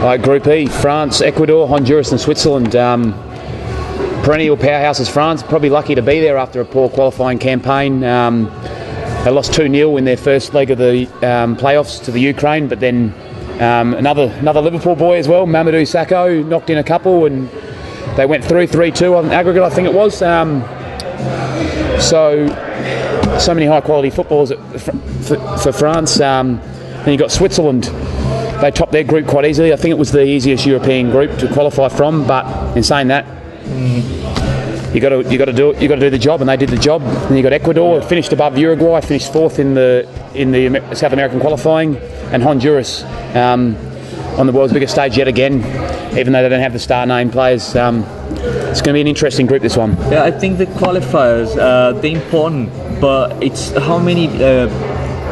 Like Group E, France, Ecuador, Honduras and Switzerland. Perennial powerhouses France, probably lucky to be there after a poor qualifying campaign. They lost 2-0 in their first leg of the playoffs to the Ukraine, but then another Liverpool boy as well, Mamadou Sakho, knocked in a couple and they went through 3-2 on aggregate, I think it was. So many high quality footballers for France. Then you got Switzerland. They topped their group quite easily. I think it was the easiest European group to qualify from. But in saying that, you got to do it. You got to do the job, and they did the job. Then you got Ecuador, finished above Uruguay, finished fourth in the South American qualifying, and Honduras on the world's biggest stage yet again. Even though they don't have the star name players, it's going to be an interesting group, this one. Yeah, I think the qualifiers they're important, but it's how many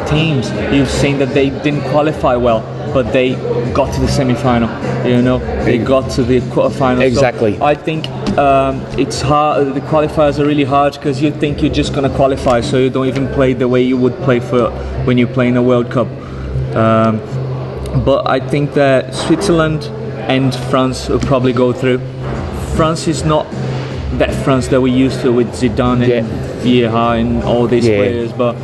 teams you've seen that they didn't qualify well, but they got to the semi-final. You know, they got to the quarterfinals. Exactly. So I think it's hard. The qualifiers are really hard because you think you're just going to qualify, so you don't even play the way you would play for when you play in a World Cup. But I think that Switzerland and France will probably go through. France is not that France that we used to with Zidane and Vieira and all these players, but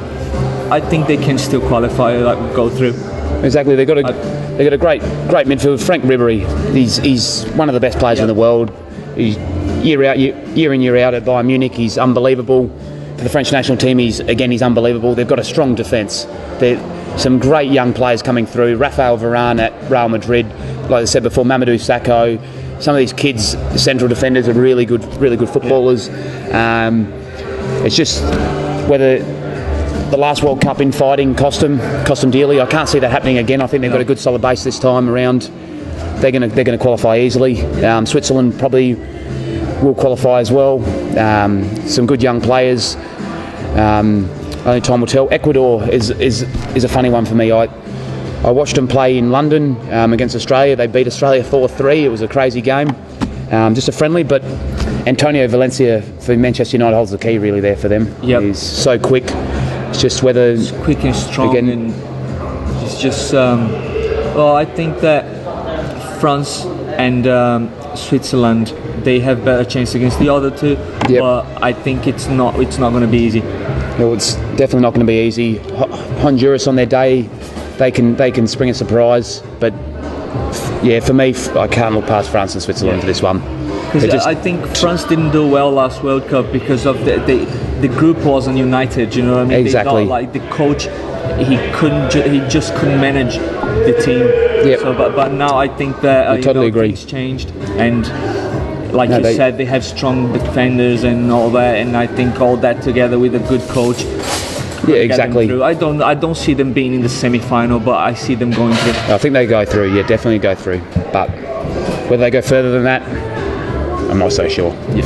I think they can still qualify, like go through. Exactly, they got a great midfield. Frank Ribéry, he's one of the best players in the world. He's year in year out at Bayern Munich. He's unbelievable. For the French national team, he's unbelievable. They've got a strong defence. Some great young players coming through. Rafael Varane at Real Madrid, like I said before, Mamadou Sakho. Some of these kids, the central defenders, are really good footballers. It's just whether the last World Cup infighting cost them dearly. I can't see that happening again. I think they've got a good solid base this time around. They're going to qualify easily. Switzerland probably will qualify as well. Some good young players. Only time will tell. Ecuador is a funny one for me. I watched them play in London against Australia. They beat Australia 4-3. It was a crazy game. Just a friendly, but Antonio Valencia for Manchester United holds the key really there for them. Yep. He's so quick. It's just whether... He's quick and strong, and he's just... well, I think that France and Switzerland, they have better chance against the other two, but I think it's not going to be easy. No, it's definitely not going to be easy. Honduras on their day, they can spring a surprise, but yeah, for me, I can't look past France and Switzerland for this one. Because I think France didn't do well last World Cup because of the group wasn't united. You know what I mean? Exactly. Like the coach, he just couldn't manage the team. Yep. So, but now I think that I totally agree. Things changed, and like you said, they have strong defenders and all that, and I think all that together with a good coach. Yeah, exactly. I don't see them being in the semi-final, but I see them going through. I think they go through. Yeah, definitely go through. But whether they go further than that, I'm not so sure. Yeah.